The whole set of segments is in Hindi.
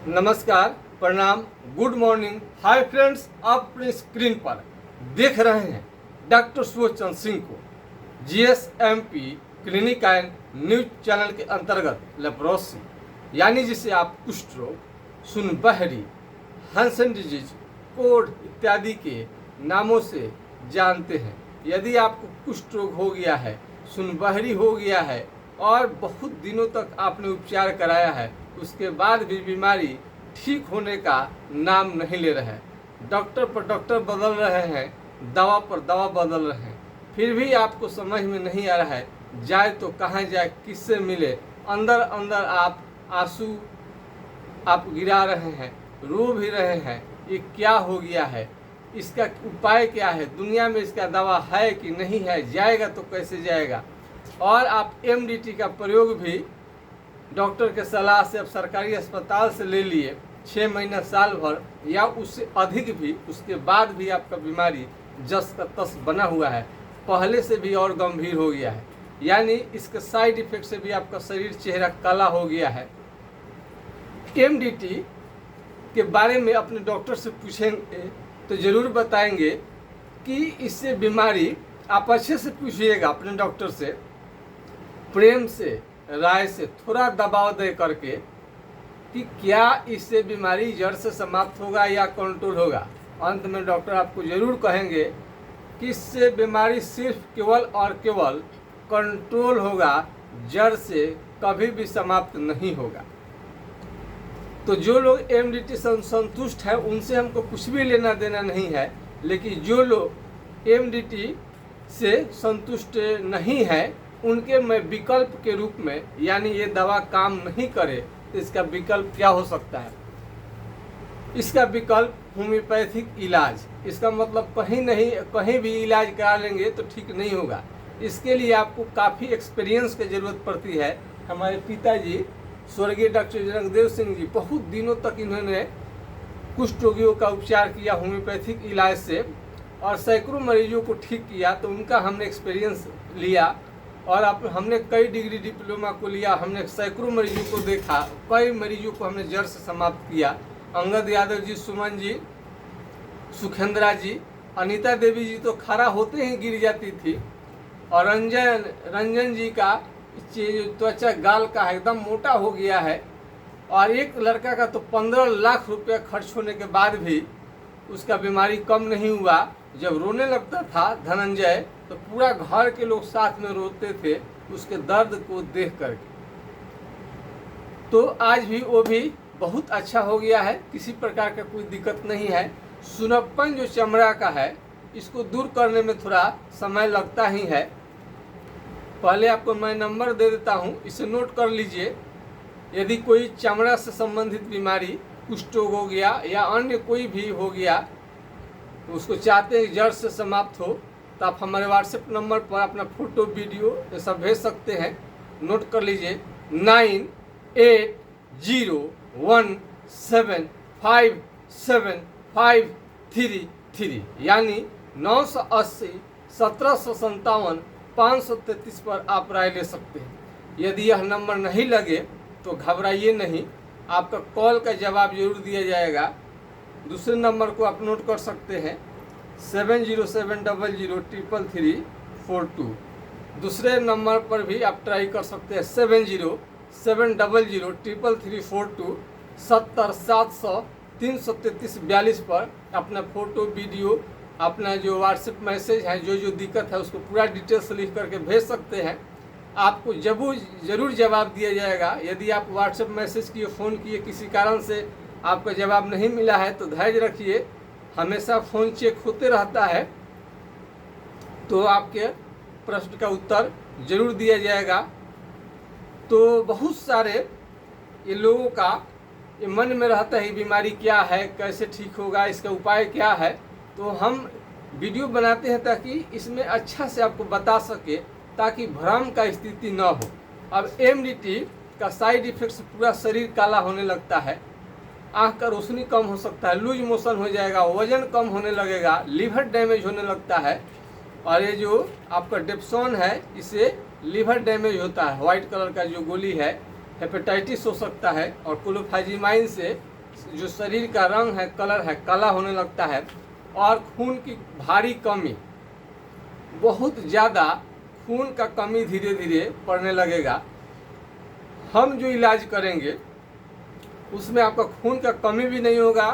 नमस्कार, प्रणाम, गुड मॉर्निंग, हाय फ्रेंड्स। आप अपनी स्क्रीन पर देख रहे हैं डॉक्टर सुबोधचंद्र सिंह को GSMP clinic and news channel के अंतर्गत लेप्रोसी यानी जिसे आप कुष्ठ रोग, सुनबहरी, हंसन डिजीज, कोढ़ इत्यादि के नामों से जानते हैं। यदि आपको कुष्ठ रोग हो गया है, सुनबहरी हो गया है और बहुत दिनों तक आपने उपचार कराया है, उसके बाद भी बीमारी ठीक होने का नाम नहीं ले रहा है, डॉक्टर पर डॉक्टर बदल रहे हैं, दवा पर दवा बदल रहे हैं, फिर भी आपको समझ में नहीं आ रहा है जाए तो कहाँ जाए, किससे मिले, अंदर अंदर आप आंसू आप गिरा रहे हैं, रो भी रहे हैं, ये क्या हो गया है, इसका उपाय क्या है, दुनिया में इसका दवा है कि नहीं है, जाएगा तो कैसे जाएगा। और आप MDT का प्रयोग भी डॉक्टर के सलाह से अब सरकारी अस्पताल से ले लिए, 6 महीना साल भर या उससे अधिक भी, उसके बाद भी आपका बीमारी जस का तस बना हुआ है, पहले से भी और गंभीर हो गया है, यानी इसके साइड इफेक्ट से भी आपका शरीर चेहरा काला हो गया है। MDT के बारे में अपने डॉक्टर से पूछेंगे तो ज़रूर बताएंगे कि इससे बीमारी, आप अच्छे से पूछिएगा अपने डॉक्टर से, प्रेम से, राय से, थोड़ा दबाव दे करके कि क्या इससे बीमारी जड़ से समाप्त होगा या कंट्रोल होगा। अंत में डॉक्टर आपको ज़रूर कहेंगे कि इससे बीमारी सिर्फ केवल और केवल कंट्रोल होगा, जड़ से कभी भी समाप्त नहीं होगा। तो जो लोग MDT से संतुष्ट है उनसे हमको कुछ भी लेना देना नहीं है, लेकिन जो लोग MDT से संतुष्ट नहीं है उनके मैं विकल्प के रूप में, यानी ये दवा काम नहीं करे तो इसका विकल्प क्या हो सकता है। इसका विकल्प होम्योपैथिक इलाज, इसका मतलब कहीं भी इलाज करा लेंगे तो ठीक नहीं होगा। इसके लिए आपको काफ़ी एक्सपीरियंस की ज़रूरत पड़ती है। हमारे पिताजी स्वर्गीय डॉक्टर जगदेव सिंह जी बहुत दिनों तक इन्होंने कुष्ठ रोगियों का उपचार किया होम्योपैथिक इलाज से और सैकड़ों मरीजों को ठीक किया, तो उनका हमने एक्सपीरियंस लिया और हमने कई डिग्री डिप्लोमा को लिया, हमने सैकड़ों मरीजों को देखा, कई मरीजों को हमने जड़ से समाप्त किया। अंगद यादव जी, सुमन जी, सुखेंद्रा जी, अनीता देवी जी तो खड़ा होते ही गिर जाती थी, और रंजन जी का त्वचा गाल का एकदम मोटा हो गया है, और एक लड़का का तो 15 लाख रुपया खर्च होने के बाद भी उसका बीमारी कम नहीं हुआ। जब रोने लगता था धनंजय तो पूरा घर के लोग साथ में रोते थे उसके दर्द को देख करके। तो आज भी वो भी बहुत अच्छा हो गया है, किसी प्रकार का कोई दिक्कत नहीं है। सुनप्पन जो चमड़ा का है इसको दूर करने में थोड़ा समय लगता ही है। पहले आपको मैं नंबर दे देता हूँ, इसे नोट कर लीजिए। यदि कोई चमड़ा से संबंधित बीमारी, कुष्ठ रोग हो गया या अन्य कोई भी हो गया, तो उसको चाहते हैं जड़ से समाप्त हो, तो आप हमारे व्हाट्सएप नंबर पर अपना फोटो, वीडियो ये सब भेज सकते हैं। नोट कर लीजिए 9807575333 यानी 980 1757 533 पर आप राय ले सकते हैं। यदि यह नंबर नहीं लगे तो घबराइए नहीं, आपका कॉल का जवाब जरूर दिया जाएगा। दूसरे नंबर को आप नोट कर सकते हैं 7070333342। दूसरे नंबर पर भी आप ट्राई कर सकते हैं 7070333342, 70-700-333-42 पर अपना फोटो, वीडियो, अपना जो व्हाट्सएप मैसेज है, जो दिक्कत है उसको पूरा डिटेल्स लिख करके भेज सकते हैं। आपको ज़रूर जवाब दिया जाएगा। यदि आप व्हाट्सएप मैसेज किए, फ़ोन किए, किसी कारण से आपका जवाब नहीं मिला है तो धैर्य रखिए, हमेशा फ़ोन चेक होते रहता है, तो आपके प्रश्न का उत्तर ज़रूर दिया जाएगा। तो बहुत सारे ये लोगों का ये मन में रहता है बीमारी क्या है, कैसे ठीक होगा, इसका उपाय क्या है, तो हम वीडियो बनाते हैं ताकि इसमें अच्छा से आपको बता सके, ताकि भ्रम का स्थिति न हो। अब MDT का साइड इफेक्ट से पूरा शरीर काला होने लगता है, आँख का रोशनी कम हो सकता है, लूज मोशन हो जाएगा, वजन कम होने लगेगा, लीवर डैमेज होने लगता है, और ये जो आपका डेप्सोन है इससे लीवर डैमेज होता है। वाइट कलर का जो गोली है हेपेटाइटिस हो सकता है, और क्लोफाजिमाइन से जो शरीर का रंग है, कलर है, काला होने लगता है और खून की भारी कमी, बहुत ज़्यादा खून का कमी धीरे धीरे पड़ने लगेगा। हम जो इलाज करेंगे उसमें आपका खून का कमी भी नहीं होगा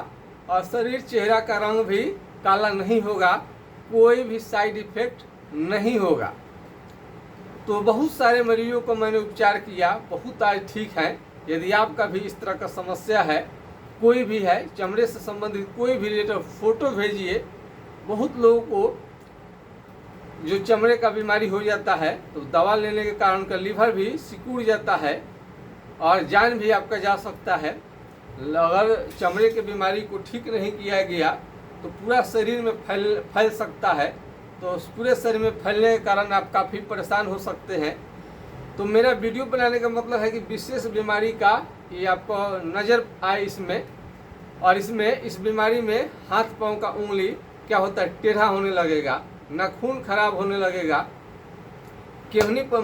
और शरीर चेहरा का रंग भी काला नहीं होगा, कोई भी साइड इफेक्ट नहीं होगा। तो बहुत सारे मरीजों को मैंने उपचार किया, बहुत आज ठीक हैं। यदि आपका भी इस तरह का समस्या है, कोई भी है, चमड़े से संबंधित कोई भी रिलेटेड फोटो भेजिए। बहुत लोगों को जो चमड़े का बीमारी हो जाता है तो दवा लेने के कारण उनका लीवर भी सिकुड़ जाता है और जान भी आपका जा सकता है। अगर चमड़े की बीमारी को ठीक नहीं किया गया तो पूरा शरीर में फैल सकता है। तो उस पूरे शरीर में फैलने के कारण आप काफ़ी परेशान हो सकते हैं। तो मेरा वीडियो बनाने का मतलब है कि विशेष बीमारी का ये आपको नज़र आए इसमें, और इसमें इस बीमारी में हाथ पाँव का उंगली क्या होता है, टेढ़ा होने लगेगा, नाखून खराब होने लगेगा। केहनी पर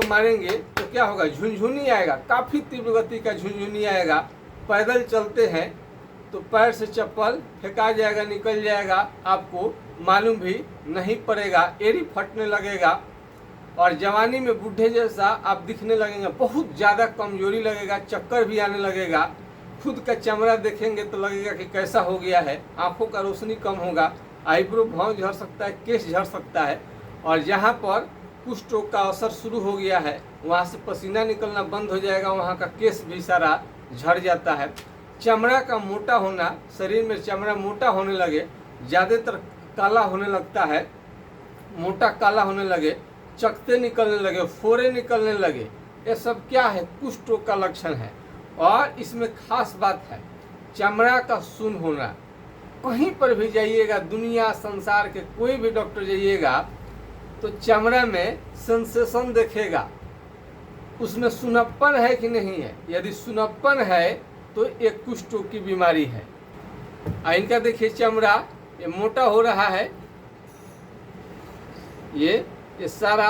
मारेंगे तो क्या होगा, झुनझुनी आएगा, काफ़ी तीव्र गति का झुनझुनी आएगा। पैदल चलते हैं तो पैर से चप्पल फेंका जाएगा, निकल जाएगा, आपको मालूम भी नहीं पड़ेगा। एड़ी फटने लगेगा और जवानी में बूढ़े जैसा आप दिखने लगेंगे, बहुत ज़्यादा कमजोरी लगेगा, चक्कर भी आने लगेगा। खुद का चमड़ा देखेंगे तो लगेगा कि कैसा हो गया है। आंखों का रोशनी कम होगा, आईब्रो भाव झड़ सकता है, केस झड़ सकता है। और जहाँ पर कुष्ठ रोग का असर शुरू हो गया है वहाँ से पसीना निकलना बंद हो जाएगा, वहाँ का केस भी सारा झड़ जाता है। चमड़ा का मोटा होना, शरीर में चमड़ा मोटा होने लगे, ज़्यादातर काला होने लगता है, मोटा काला होने लगे, चकते निकलने लगे, फोड़े निकलने लगे, ये सब क्या है, कुष्ठ रोग का लक्षण है। और इसमें खास बात है चमड़ा का सुन्न होना। कहीं पर भी जाइएगा, दुनिया संसार के कोई भी डॉक्टर जाइएगा तो चमड़ा में सेंसेशन देखेगा, उसमें सुनप्पन है कि नहीं है। यदि सुनप्पन है तो एक कुष्ठ रोग की बीमारी है। इनका देखिए चमड़ा ये मोटा हो रहा है, ये सारा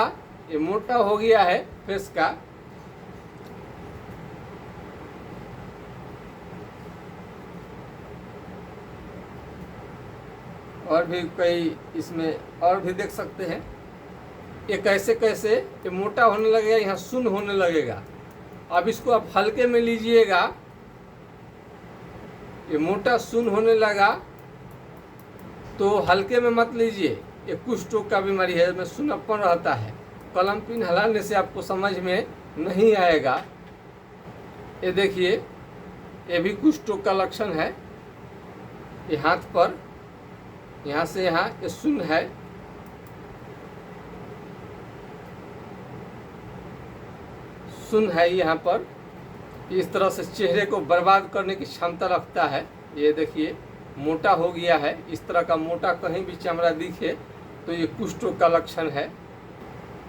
ये मोटा हो गया है फेस का। और भी कई इसमें और भी देख सकते हैं, ये कैसे कैसे ये मोटा होने लगेगा, यहाँ सुन्न होने लगेगा। अब इसको आप हल्के में लीजिएगा, ये मोटा सुन्न होने लगा तो हल्के में मत लीजिए, ये कुष्ठ रोग का बीमारी है, इसमें सुन्नपन रहता है। कलम पिन हिलाने से आपको समझ में नहीं आएगा। ये देखिए ये भी कुष्ठ रोग का लक्षण है। ये हाथ पर यहाँ से यहाँ ये सुन्न है, सुन्न है यहाँ पर, इस तरह से चेहरे को बर्बाद करने की क्षमता रखता है। ये देखिए मोटा हो गया है, इस तरह का मोटा कहीं भी चमड़ा दिखे तो ये कुष्ठ रोग का लक्षण है।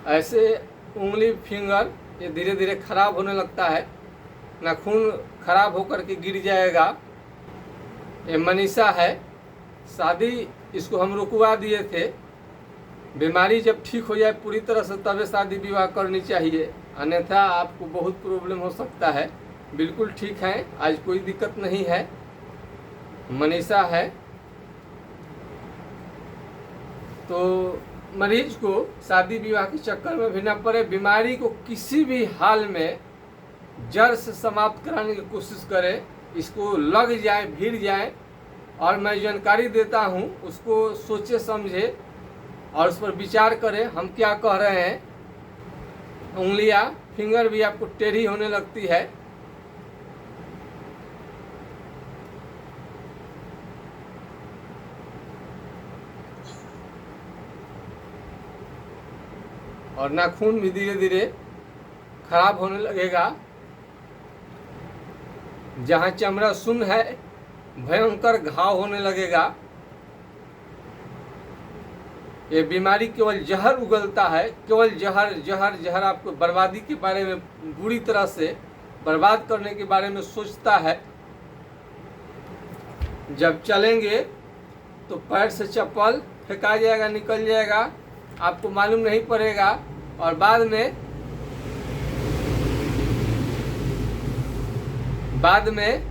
ऐसे उंगली फिंगर ये धीरे धीरे खराब होने लगता है, नाखून खराब होकर के गिर जाएगा। ये मनीषा है, शादी इसको हम रुकवा दिए थे। बीमारी जब ठीक हो जाए पूरी तरह से तबे शादी विवाह करनी चाहिए, अन्यथा आपको बहुत प्रॉब्लम हो सकता है। बिल्कुल ठीक है, आज कोई दिक्कत नहीं है। मनीषा है तो मरीज को शादी विवाह के चक्कर में भी ना पड़े, बीमारी को किसी भी हाल में जड़ से समाप्त कराने की कोशिश करें। इसको लग जाए, भीड़ जाए, और मैं जानकारी देता हूँ उसको सोचे समझे और उस पर विचार करें हम क्या कह रहे हैं। उंगलियां फिंगर भी आपको टेढ़ी होने लगती है, और नाखून भी धीरे धीरे खराब होने लगेगा। जहाँ चमड़ा सुन्न है भयंकर घाव होने लगेगा। ये बीमारी केवल जहर उगलता है, केवल जहर जहर जहर आपको बर्बादी के बारे में, बुरी तरह से बर्बाद करने के बारे में सोचता है। जब चलेंगे तो पैर से चप्पल फेंका जाएगा, निकल जाएगा, आपको मालूम नहीं पड़ेगा। और बाद में बाद में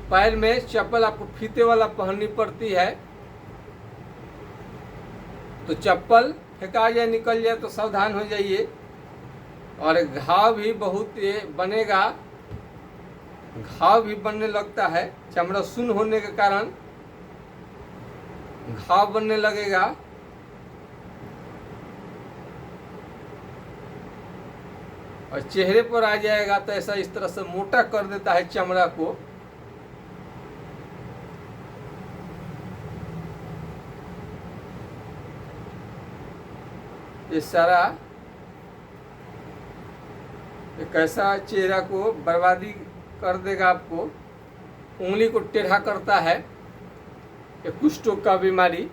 पैर में चप्पल आपको फीते वाला पहननी पड़ती है, तो चप्पल फेंका जाए निकल जाए तो सावधान हो जाइए। और घाव भी बहुत ये बनेगा, घाव भी बनने लगता है, चमड़ा सुन्न होने के कारण घाव बनने लगेगा। और चेहरे पर आ जाएगा तो ऐसा इस तरह से मोटा कर देता है चमड़ा को। ये सारा एक ऐसा चेहरा को बर्बादी कर देगा, आपको उंगली को टेढ़ा करता है, ये कुष्ठ रोग का बीमारी।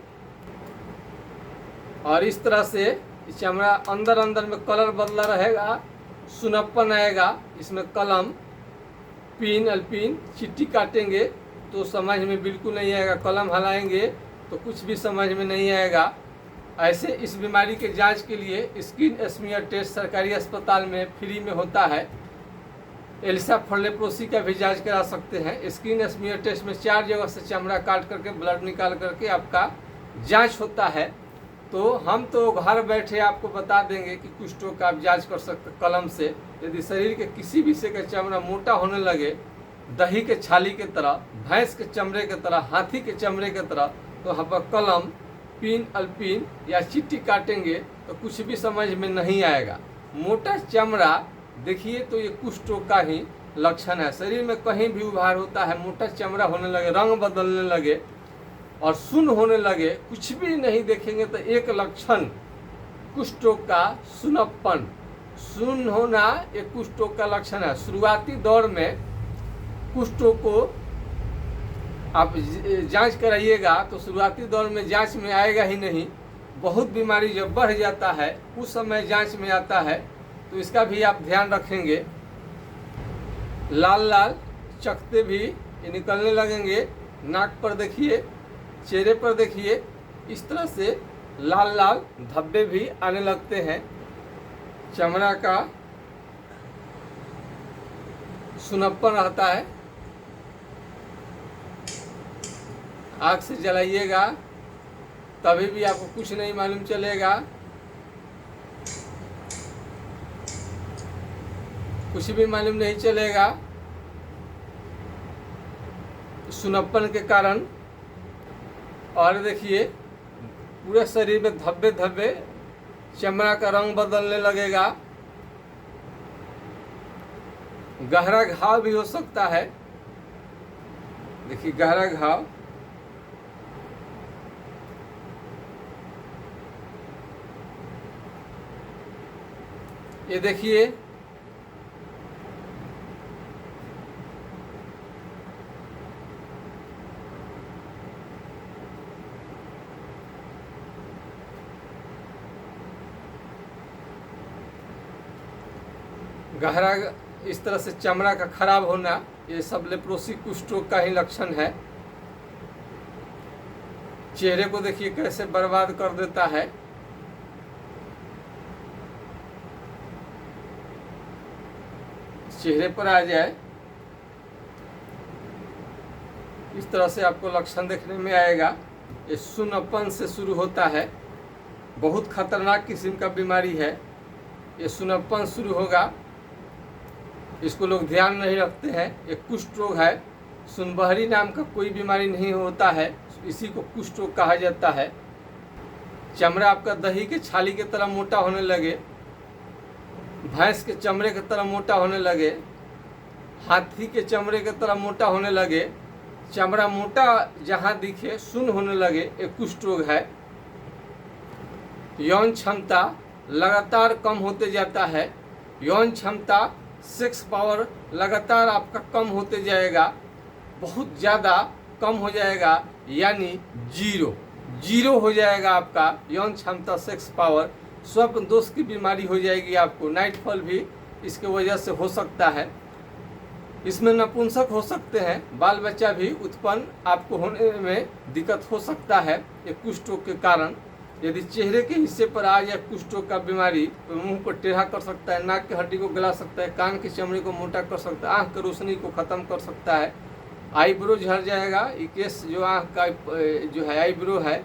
और इस तरह से चमड़ा अंदर अंदर में कलर बदला रहेगा, सुनप्पन आएगा। इसमें कलम, पिन, अल्पिन, चिट्ठी काटेंगे तो समझ में बिल्कुल नहीं आएगा, कलम हलाएंगे तो कुछ भी समझ में नहीं आएगा। ऐसे इस बीमारी के जांच के लिए स्किन स्मीयर टेस्ट सरकारी अस्पताल में फ्री में होता है। एलिसा फॉरलेप्रोसी का भी जांच करा सकते हैं। स्किन स्मीयर टेस्ट में 4 जगह से चमड़ा काट करके ब्लड निकाल करके आपका जांच होता है। तो हम तो घर बैठे आपको बता देंगे कि कुष्ठ रोग का आप जांच कर सकते कलम से। यदि शरीर के किसी भी हिस्से का चमड़ा मोटा होने लगे, दही के छाली के तरह, भैंस के चमड़े के तरह, हाथी के चमड़े के तरह, तो हम कलम, पिन, अल्पिन या चिट्ठी काटेंगे तो कुछ भी समझ में नहीं आएगा। मोटा चमड़ा देखिए तो ये कुष्ठ रोग का ही लक्षण है। शरीर में कहीं भी उभार होता है, मोटा चमड़ा होने लगे, रंग बदलने लगे और सुन्न होने लगे, कुछ भी नहीं देखेंगे तो एक लक्षण कुष्ठ रोग का सुन्नपन, सुन्न होना एक कुष्ठ रोग का लक्षण है। शुरुआती दौर में कुष्ठ रोग को आप जांच कराइएगा तो शुरुआती दौर में जांच में आएगा ही नहीं। बहुत बीमारी जब बढ़ जाता है उस समय जांच में आता है, तो इसका भी आप ध्यान रखेंगे। लाल लाल चकते भी ये निकलने लगेंगे, नाक पर देखिए, चेहरे पर देखिए, इस तरह से लाल लाल धब्बे भी आने लगते हैं। चमड़ा का सुन्नपन रहता है। आग से जलाइएगा तभी भी आपको कुछ नहीं मालूम चलेगा, कुछ भी मालूम नहीं चलेगा सुन्नपन के कारण। और देखिए पूरे शरीर में धब्बे धब्बे, चमड़ा का रंग बदलने लगेगा, गहरा घाव भी हो सकता है। देखिए गहरा घाव, ये देखिए गहरा इस तरह से चमड़ा का खराब होना, ये सब लेप्रोसी कुष्ठ रोग का ही लक्षण है। चेहरे को देखिए कैसे बर्बाद कर देता है। चेहरे पर आ जाए इस तरह से आपको लक्षण देखने में आएगा। ये सुन्नपन से शुरू होता है, बहुत खतरनाक किस्म का बीमारी है। ये सुन्नपन शुरू होगा, इसको लोग ध्यान नहीं रखते हैं। ये कुष्ठ रोग है, सुनबहरी नाम का कोई बीमारी नहीं होता है, इसी को कुष्ठ रोग कहा जाता है। चमड़ा आपका दही के छाली की तरह मोटा होने लगे, भैंस के चमड़े की तरह मोटा होने लगे, हाथी के चमड़े की तरह मोटा होने लगे, चमड़ा मोटा जहाँ दिखे सुन्न होने लगे, एक कुष्ठ रोग है। यौन क्षमता लगातार कम होते जाता है, यौन क्षमता, सेक्स पावर लगातार आपका कम होते जाएगा, बहुत ज़्यादा कम हो जाएगा, यानी जीरो हो जाएगा आपका यौन क्षमता, सेक्स पावर। स्वप्न दोष की बीमारी हो जाएगी आपको, नाइट फॉल भी इसके वजह से हो सकता है। इसमें नपुंसक हो सकते हैं, बाल बच्चा भी उत्पन्न आपको होने में दिक्कत हो सकता है ये कुष्ठ रोग के कारण। यदि चेहरे के हिस्से पर आ जाए कुष्ठ रोग का बीमारी तो मुंह को टेढ़ा कर सकता है, नाक की हड्डी को गला सकता है, कान की चमड़ी को मोटा कर सकता है, आँख की रोशनी को ख़त्म कर सकता है, आईब्रो झड़ जाएगा, ये केस जो आँख का जो है आईब्रो है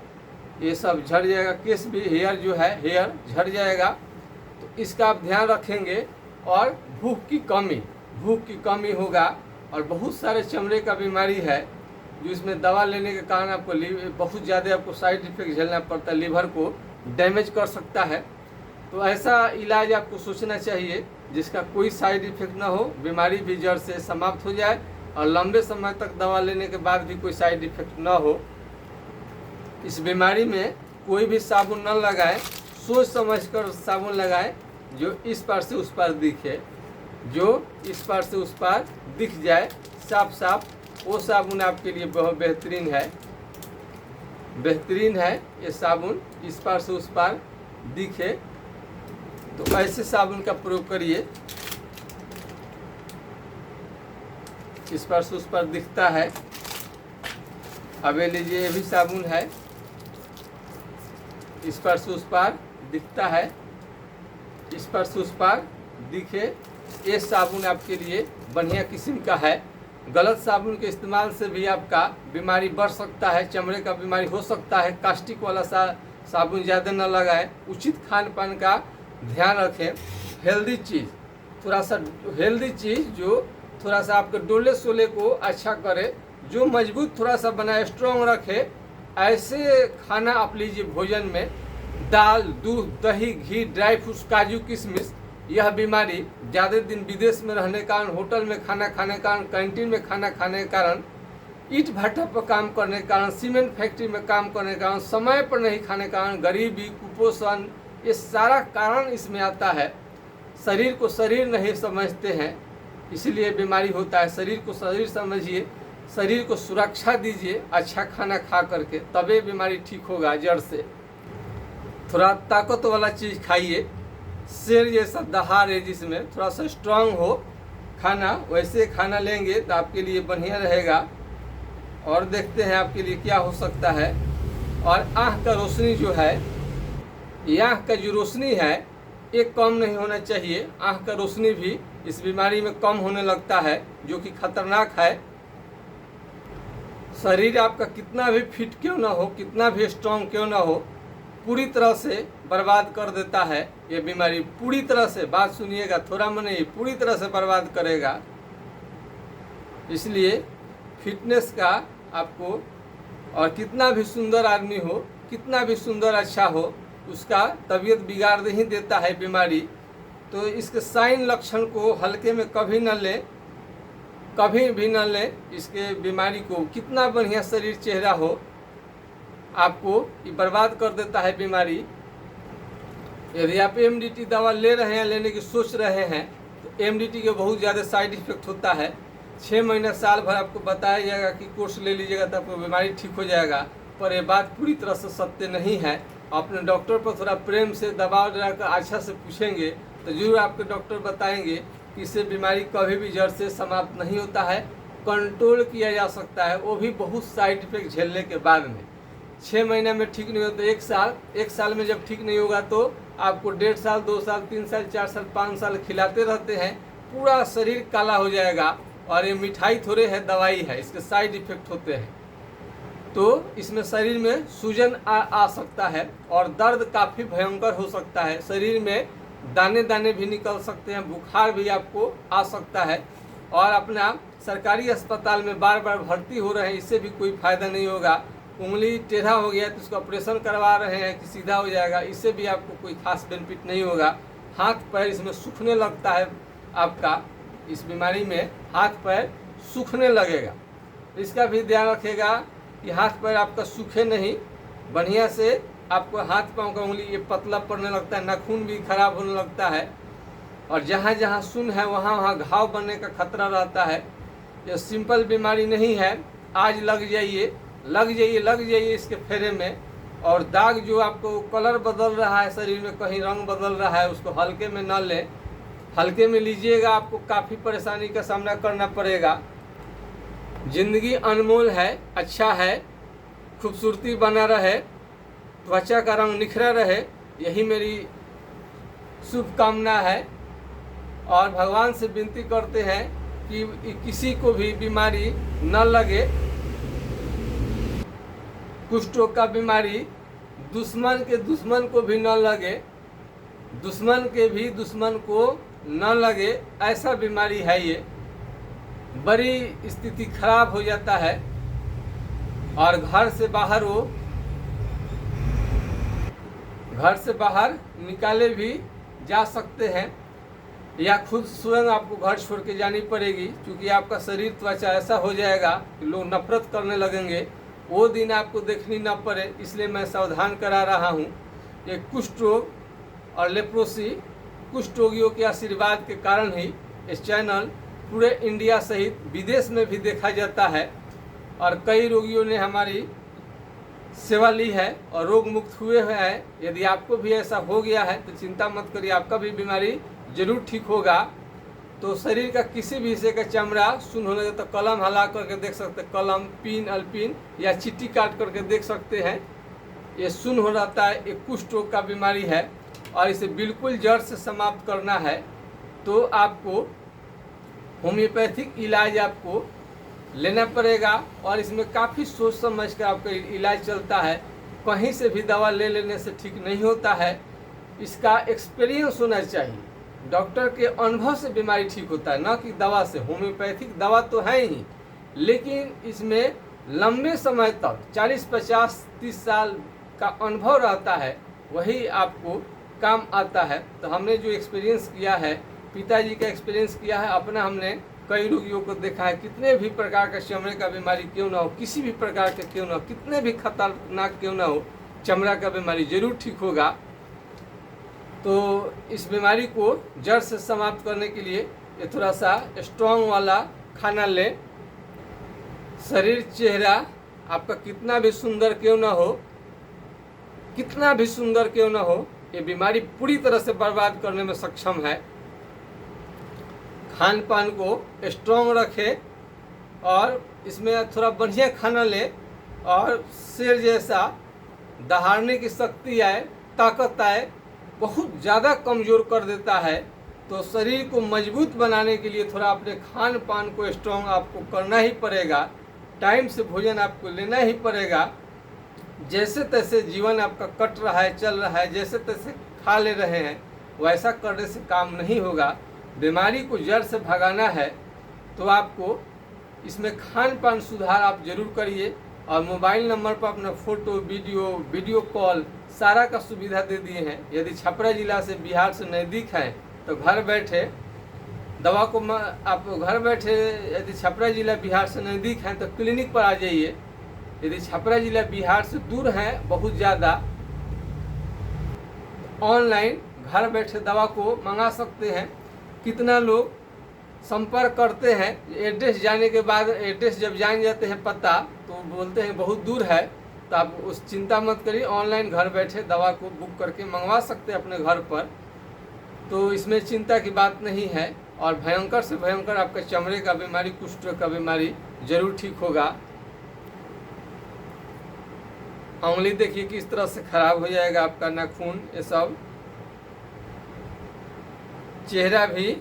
ये सब झड़ जाएगा, केस भी हेयर जो है हेयर झड़ जाएगा। तो इसका आप ध्यान रखेंगे। और भूख की कमी होगा। और बहुत सारे चमड़े का बीमारी है जो इसमें दवा लेने के कारण आपको बहुत ज़्यादा आपको साइड इफेक्ट झेलना पड़ता है, लीवर को डैमेज कर सकता है। तो ऐसा इलाज आपको सोचना चाहिए जिसका कोई साइड इफेक्ट ना हो, बीमारी भी जड़ से समाप्त हो जाए और लंबे समय तक दवा लेने के बाद भी कोई साइड इफेक्ट ना हो। इस बीमारी में कोई भी साबुन न लगाएं, सोच समझकर साबुन लगाएं जो इस पार से उस पार दिखे, जो इस पार से उस पार दिख जाए साफ साफ, वो साबुन आपके लिए बहुत बेहतरीन है। ये साबुन इस पार से उस पार दिखे तो ऐसे साबुन का प्रयोग करिए। इस पार से उस पार दिखता है। अब ये लीजिए, ये भी साबुन है, इस पार से उस पार दिखता है, इस पार से उस पार दिखे। ये साबुन आपके लिए बढ़िया किस्म का है। गलत साबुन के इस्तेमाल से भी आपका बीमारी बढ़ सकता है, चमड़े का बीमारी हो सकता है। कास्टिक वाला साबुन ज़्यादा न लगाएं। उचित खान पान का ध्यान रखें। हेल्दी चीज़ जो थोड़ा सा आपके डोले सोले को अच्छा करे, जो मजबूत थोड़ा सा बनाए, स्ट्रॉन्ग रखे, ऐसे खाना आप लीजिए भोजन में। दाल, दूध, दही, घी, ड्राई फ्रूट्स, काजू, किशमिश। यह बीमारी ज़्यादा दिन विदेश में रहने के कारण, होटल में खाना खाने के कारण, कैंटीन में खाना खाने के कारण, ईंट भट्टा पर काम करने के कारण, सीमेंट फैक्ट्री में काम करने के कारण, समय पर नहीं खाने के कारण, गरीबी, कुपोषण, ये सारा कारण इसमें आता है। शरीर को शरीर नहीं समझते हैं, इसीलिए बीमारी होता है। शरीर को शरीर समझिए, शरीर को सुरक्षा दीजिए अच्छा खाना खा करके, तबे बीमारी ठीक होगा जड़ से। थोड़ा ताकत वाला चीज़ खाइए, शेर जैसा दहाड़ है जिसमें थोड़ा सा स्ट्रांग हो खाना, वैसे खाना लेंगे तो आपके लिए बढ़िया रहेगा। और देखते हैं आपके लिए क्या हो सकता है। और आँख का रोशनी जो है, ये आँख का जो रोशनी है ये कम नहीं होना चाहिए। आँख का रोशनी भी इस बीमारी में कम होने लगता है, जो कि खतरनाक है। शरीर आपका कितना भी फिट क्यों ना हो, कितना भी स्ट्रांग क्यों ना हो, पूरी तरह से बर्बाद कर देता है ये बीमारी। पूरी तरह से, बात सुनिएगा, थोड़ा में नहीं, पूरी तरह से बर्बाद करेगा। इसलिए फिटनेस का आपको, और कितना भी सुंदर आदमी हो, कितना भी सुंदर अच्छा हो, उसका तबीयत बिगाड़ ही देता है बीमारी। तो इसके साइन लक्षण को हल्के में कभी न लें, कभी भी न लें इसके बीमारी को। कितना बढ़िया शरीर चेहरा हो, आपको ये बर्बाद कर देता है बीमारी। यदि आप एमडीटी दवा ले रहे हैं, लेने की सोच रहे हैं, तो एमडीटी के बहुत ज़्यादा साइड इफेक्ट होता है। 6 महीना साल भर आपको बताया जाएगा कि कोर्स ले लीजिएगा तो आपको बीमारी ठीक हो जाएगा, पर यह बात पूरी तरह से सत्य नहीं है। अपने डॉक्टर पर थोड़ा प्रेम से दबाव डालकर अच्छा से पूछेंगे तो जरूर आपके डॉक्टर बताएंगे कि इससे बीमारी कभी भी जड़ से समाप्त नहीं होता है, कंट्रोल किया जा सकता है, वो भी बहुत साइड इफेक्ट झेलने के बाद में। 6 महीने में ठीक नहीं हो तो 1 साल में जब ठीक नहीं होगा तो आपको 1.5 साल, 2 साल, 3 साल, 4 साल, 5 साल खिलाते रहते हैं, पूरा शरीर काला हो जाएगा। और ये मिठाई थोड़े है, दवाई है, इसके साइड इफेक्ट होते हैं। तो इसमें शरीर में सूजन आ सकता है और दर्द काफ़ी भयंकर हो सकता है। शरीर में दाने दाने भी निकल सकते हैं, बुखार भी आपको आ सकता है। और अपना सरकारी अस्पताल में बार बार भर्ती हो रहे हैं, इससे भी कोई फ़ायदा नहीं होगा। उंगली टेढ़ा हो गया तो उसका ऑपरेशन करवा रहे हैं कि सीधा हो जाएगा, इससे भी आपको कोई खास बेनिफिट नहीं होगा। हाथ पैर इसमें सूखने लगता है, आपका इस बीमारी में हाथ पैर सूखने लगेगा। इसका भी ध्यान रखिएगा कि हाथ पैर आपका सूखे नहीं, बढ़िया से आपको हाथ पाँव का उंगली ये पतला पड़ने लगता है, नाखून भी खराब होने लगता है। और जहाँ जहाँ सुन है वहाँ वहाँ घाव बनने का खतरा रहता है। ये सिंपल बीमारी नहीं है, आज लग जाइए इसके फेरे में। और दाग जो आपको कलर बदल रहा है, शरीर में कहीं रंग बदल रहा है, उसको हल्के में न लें। हल्के में लीजिएगा आपको काफ़ी परेशानी का सामना करना पड़ेगा। ज़िंदगी अनमोल है, अच्छा है, खूबसूरती बना रहे, त्वचा का रंग निखरा रहे, यही मेरी शुभकामना है। और भगवान से विनती करते हैं कि किसी को भी बीमारी न लगे। कुष्ठ रोग का बीमारी दुश्मन के दुश्मन को भी न लगे, दुश्मन के भी दुश्मन को न लगे, ऐसा बीमारी है ये। बड़ी स्थिति खराब हो जाता है और घर से बाहर निकाले भी जा सकते हैं या खुद स्वयं आपको घर छोड़ के जानी पड़ेगी, क्योंकि आपका शरीर त्वचा ऐसा हो जाएगा कि लोग नफरत करने लगेंगे। वो दिन आपको देखनी न पड़े, इसलिए मैं सावधान करा रहा हूँ। ये कुष्ठ रोग और लेप्रोसी कुष्ठ रोगियों के आशीर्वाद के कारण ही इस चैनल पूरे इंडिया सहित विदेश में भी देखा जाता है और कई रोगियों ने हमारी सेवा ली है और रोग मुक्त हुए हैं। यदि आपको भी ऐसा हो गया है तो चिंता मत करिए, आपका भी बीमारी जरूर ठीक होगा। तो शरीर का किसी भी हिस्से का चमड़ा सुन्न होने तो कलम हला करके देख सकते हैं, कलम, पिन, अलपिन या चिट्ठी काट करके देख सकते हैं। ये सुन्न हो जाता है, ये कुष्ठ रोग का बीमारी है और इसे बिल्कुल जड़ से समाप्त करना है तो आपको होम्योपैथिक इलाज आपको लेना पड़ेगा और इसमें काफ़ी सोच समझ कर आपका इलाज चलता है। कहीं से भी दवा ले लेने से ठीक नहीं होता है, इसका एक्सपीरियंस होना चाहिए। डॉक्टर के अनुभव से बीमारी ठीक होता है, ना कि दवा से। होम्योपैथिक दवा तो है ही, लेकिन इसमें लंबे समय तक 40, 50, 30 साल का अनुभव रहता है, वही आपको काम आता है। तो हमने जो एक्सपीरियंस किया है, पिताजी का एक्सपीरियंस किया है अपना, हमने कई रोगियों को देखा है। कितने भी प्रकार का चमड़े का बीमारी क्यों ना हो, किसी भी प्रकार के क्यों ना हो, कितने भी खतरनाक क्यों ना हो, चमड़ा का बीमारी जरूर ठीक होगा। तो इस बीमारी को जड़ से समाप्त करने के लिए ये थोड़ा सा स्ट्रॉन्ग वाला खाना लें। शरीर, चेहरा आपका कितना भी सुंदर क्यों ना हो, कितना भी सुंदर क्यों ना हो, ये बीमारी पूरी तरह से बर्बाद करने में सक्षम है। खान पान को स्ट्रॉन्ग रखें और इसमें थोड़ा बढ़िया खाना लें और शेर जैसा दहाड़ने की शक्ति आए, ताकत आए। बहुत ज़्यादा कमज़ोर कर देता है, तो शरीर को मजबूत बनाने के लिए थोड़ा अपने खान पान को स्ट्रॉन्ग आपको करना ही पड़ेगा। टाइम से भोजन आपको लेना ही पड़ेगा। जैसे तैसे जीवन आपका कट रहा है, चल रहा है, जैसे तैसे खा ले रहे हैं, वैसा करने से काम नहीं होगा। बीमारी को जड़ से भगाना है तो आपको इसमें खान पान सुधार आप जरूर करिए। और मोबाइल नंबर पर अपना फ़ोटो, वीडियो कॉल सारा का सुविधा दे दिए हैं। यदि छपरा जिला से, बिहार से नज़दीक हैं तो घर बैठे दवा को आप घर बैठे, यदि छपरा जिला बिहार से नज़दीक हैं तो क्लिनिक पर आ जाइए। यदि छपरा जिला बिहार से दूर हैं बहुत ज़्यादा, ऑनलाइन घर बैठे दवा को मंगा सकते हैं। कितना लोग संपर्क करते हैं, एड्रेस जाने के बाद, एड्रेस जब जान जाते हैं पता, तो बोलते हैं बहुत दूर है। तो आप उस चिंता मत करिए, ऑनलाइन घर बैठे दवा को बुक करके मंगवा सकते हैं अपने घर पर। तो इसमें चिंता की बात नहीं है और भयंकर से भयंकर आपका चमड़े का बीमारी, कुष्ठ का बीमारी जरूर ठीक होगा। उंगली देखिए किस तरह से खराब हो जाएगा आपका, नाखून, ये सब। चेहरा भी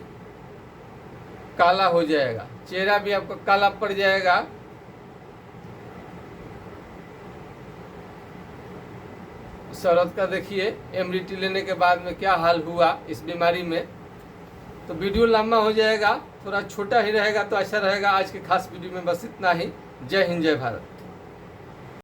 काला हो जाएगा, चेहरा भी आपका काला पड़ जाएगा। इस औरत का देखिए एमडीटी लेने के बाद में क्या हाल हुआ इस बीमारी में। तो वीडियो लंबा हो जाएगा, थोड़ा छोटा ही रहेगा तो अच्छा रहेगा। आज के खास वीडियो में बस इतना ही। जय हिंद, जय भारत।